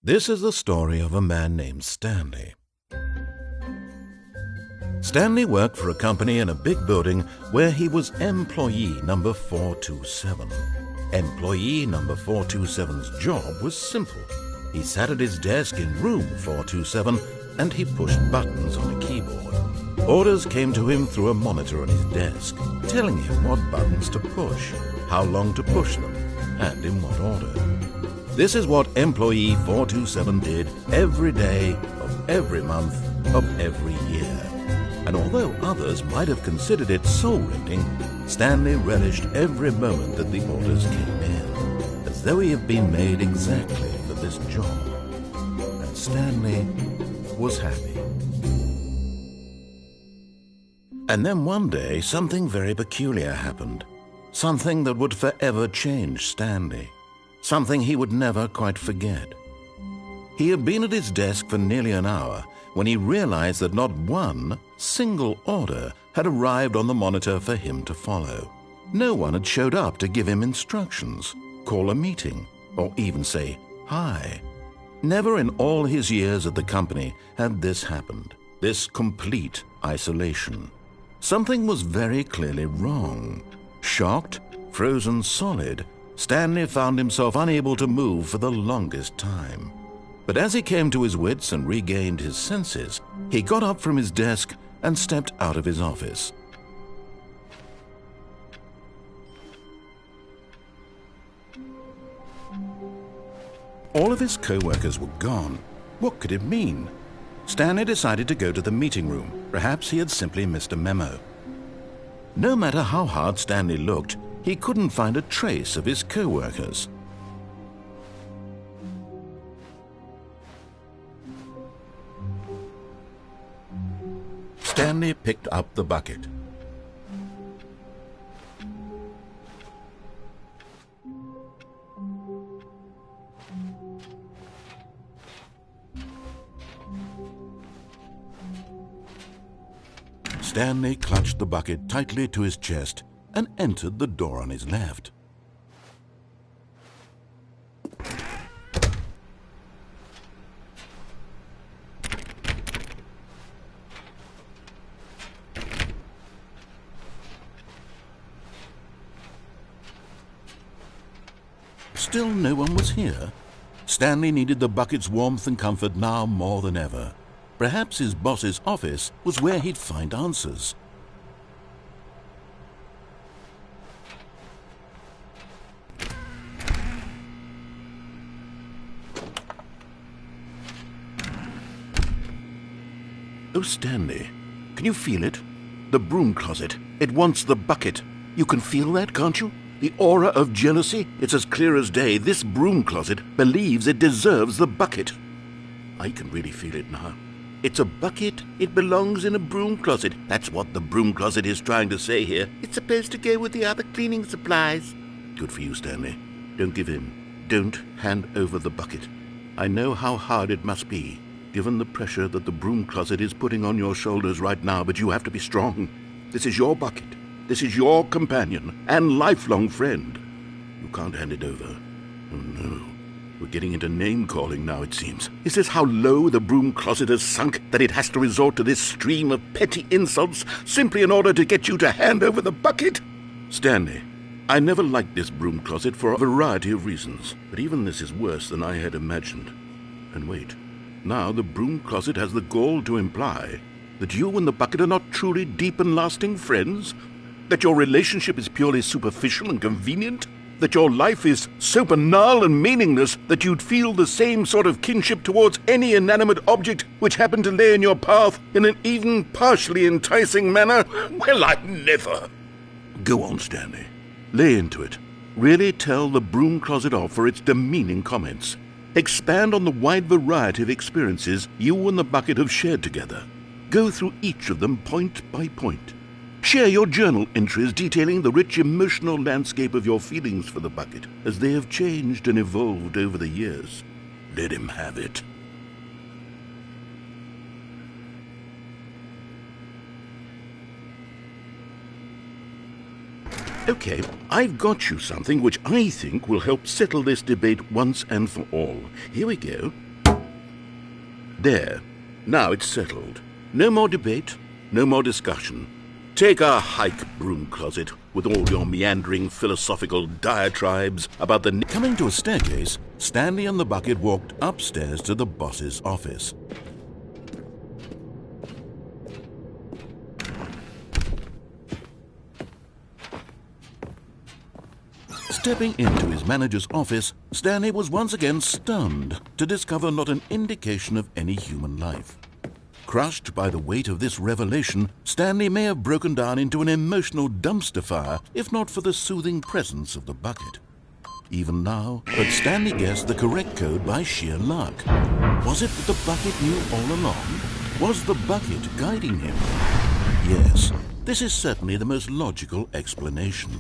This is the story of a man named Stanley. Stanley worked for a company in a big building where he was employee number 427. Employee number 427's job was simple. He sat at his desk in room 427 and he pushed buttons on a keyboard. Orders came to him through a monitor on his desk, telling him what buttons to push, how long to push them, and in what order. This is what employee 427 did every day of every month of every year. And although others might have considered it soul-rending, Stanley relished every moment that the orders came in, as though he had been made exactly for this job. And Stanley was happy. And then one day, something very peculiar happened. Something that would forever change Stanley. Something he would never quite forget. He had been at his desk for nearly an hour when he realized that not one single order had arrived on the monitor for him to follow. No one had showed up to give him instructions, call a meeting, or even say hi. Never in all his years at the company had this happened, this complete isolation. Something was very clearly wrong. Shocked, frozen solid, Stanley found himself unable to move for the longest time. But as he came to his wits and regained his senses, he got up from his desk and stepped out of his office. All of his co-workers were gone. What could it mean? Stanley decided to go to the meeting room. Perhaps he had simply missed a memo. No matter how hard Stanley looked, he couldn't find a trace of his co-workers. Stanley picked up the bucket. Stanley clutched the bucket tightly to his chest and entered the door on his left. Still no one was here. Stanley needed the bucket's warmth and comfort now more than ever. Perhaps his boss's office was where he'd find answers. Oh, Stanley, can you feel it? The broom closet. It wants the bucket. You can feel that, can't you? The aura of jealousy? It's as clear as day. This broom closet believes it deserves the bucket. I can really feel it now. It's a bucket. It belongs in a broom closet. That's what the broom closet is trying to say here. It's supposed to go with the other cleaning supplies. Good for you, Stanley. Don't give in. Don't hand over the bucket. I know how hard it must be, given the pressure that the broom closet is putting on your shoulders right now, but you have to be strong. This is your bucket. This is your companion and lifelong friend. You can't hand it over. Oh, no. We're getting into name-calling now, it seems. Is this how low the broom closet has sunk, that it has to resort to this stream of petty insults simply in order to get you to hand over the bucket? Stanley, I never liked this broom closet for a variety of reasons, but even this is worse than I had imagined. And wait, now the broom closet has the gall to imply that you and the bucket are not truly deep and lasting friends? That your relationship is purely superficial and convenient? That your life is so banal and meaningless that you'd feel the same sort of kinship towards any inanimate object which happened to lay in your path in an even partially enticing manner? Well, I'd never. Go on, Stanley. Lay into it. Really tell the broom closet off for its demeaning comments. Expand on the wide variety of experiences you and the bucket have shared together. Go through each of them point by point. Share your journal entries detailing the rich emotional landscape of your feelings for the bucket as they have changed and evolved over the years. Let him have it. Okay, I've got you something which I think will help settle this debate once and for all. Here we go. There. Now it's settled. No more debate, no more discussion. Take a hike, broom closet, with all your meandering philosophical diatribes about the... Coming to a staircase, Stanley and the bucket walked upstairs to the boss's office. Stepping into his manager's office, Stanley was once again stunned to discover not an indication of any human life. Crushed by the weight of this revelation, Stanley may have broken down into an emotional dumpster fire if not for the soothing presence of the bucket. Even now, but Stanley guessed the correct code by sheer luck. Was it that the bucket knew all along? Was the bucket guiding him? Yes, this is certainly the most logical explanation.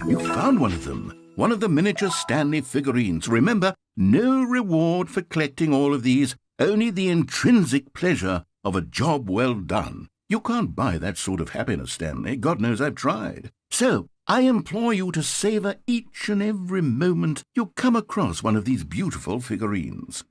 You found one of them. One of the miniature Stanley figurines. Remember, no reward for collecting all of these, only the intrinsic pleasure of a job well done. You can't buy that sort of happiness, Stanley. God knows I've tried. So, I implore you to savor each and every moment you come across one of these beautiful figurines.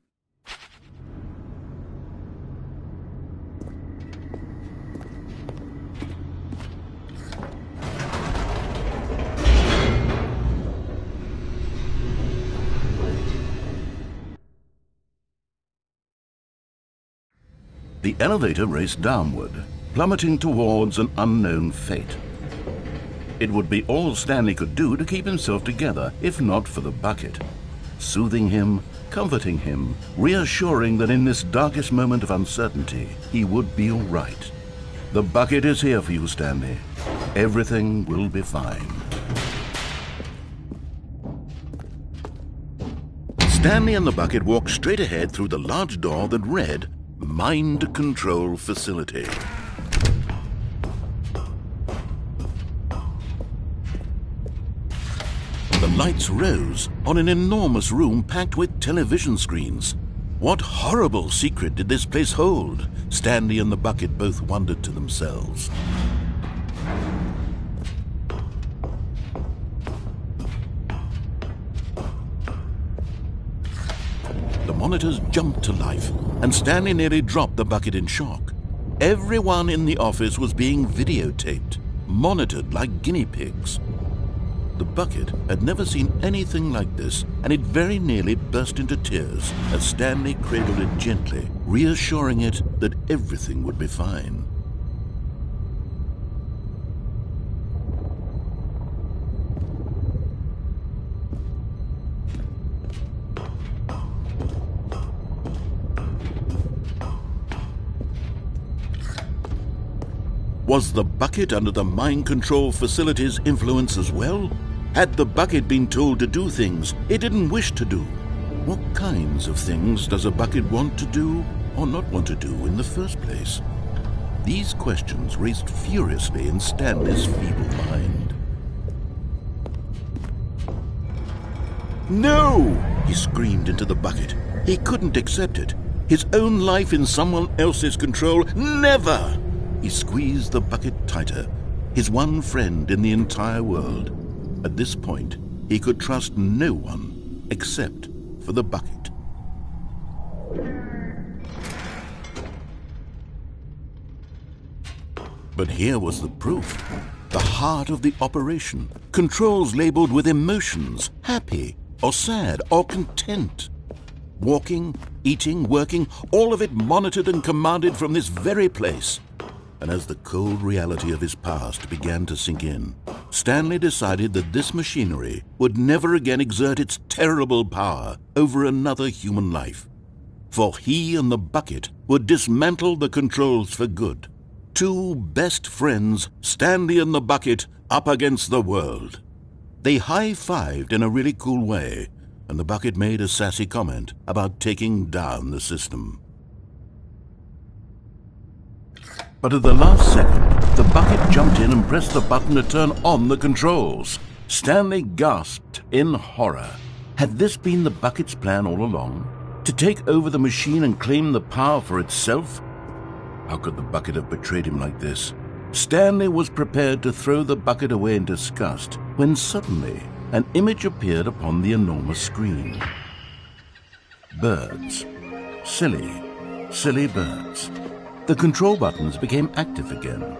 The elevator raced downward, plummeting towards an unknown fate. It would be all Stanley could do to keep himself together, if not for the bucket. Soothing him, comforting him, reassuring that in this darkest moment of uncertainty, he would be all right. The bucket is here for you, Stanley. Everything will be fine. Stanley and the bucket walked straight ahead through the large door that read, Mind Control Facility. The lights rose on an enormous room packed with television screens. What horrible secret did this place hold? Stanley and the bucket both wondered to themselves. The monitors jumped to life, and Stanley nearly dropped the bucket in shock. Everyone in the office was being videotaped, monitored like guinea pigs. The bucket had never seen anything like this, and it very nearly burst into tears as Stanley cradled it gently, reassuring it that everything would be fine. Was the bucket under the mind control facility's influence as well? Had the bucket been told to do things it didn't wish to do? What kinds of things does a bucket want to do or not want to do in the first place? These questions raced furiously in Stanley's feeble mind. No! He screamed into the bucket. He couldn't accept it. His own life in someone else's control, never! He squeezed the bucket tighter, his one friend in the entire world. At this point, he could trust no one except for the bucket. But here was the proof. The heart of the operation. Controls labeled with emotions, happy or sad or content. Walking, eating, working, all of it monitored and commanded from this very place. And as the cold reality of his past began to sink in, Stanley decided that this machinery would never again exert its terrible power over another human life. For he and the bucket would dismantle the controls for good. Two best friends, Stanley and the bucket, up against the world. They high-fived in a really cool way, and the bucket made a sassy comment about taking down the system. But at the last second, the bucket jumped in and pressed the button to turn on the controls. Stanley gasped in horror. Had this been the bucket's plan all along? To take over the machine and claim the power for itself? How could the bucket have betrayed him like this? Stanley was prepared to throw the bucket away in disgust when suddenly an image appeared upon the enormous screen. Birds. Silly, silly birds. The control buttons became active again.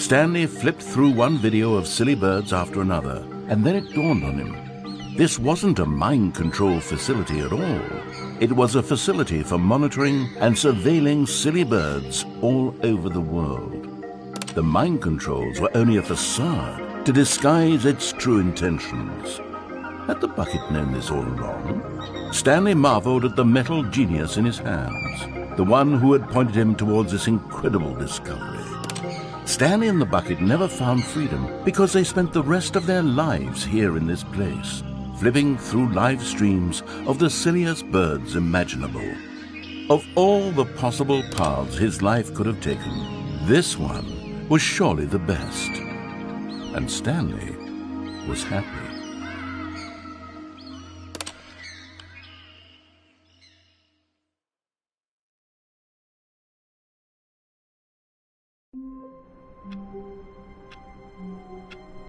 Stanley flipped through one video of silly birds after another, and then it dawned on him. This wasn't a mind control facility at all. It was a facility for monitoring and surveilling silly birds all over the world. The mind controls were only a facade to disguise its true intentions. Had the bucket known this all along? Stanley marveled at the metal genius in his hands, the one who had pointed him towards this incredible discovery. Stanley and the bucket never found freedom because they spent the rest of their lives here in this place, flipping through live streams of the silliest birds imaginable. Of all the possible paths his life could have taken, this one was surely the best. And Stanley was happy.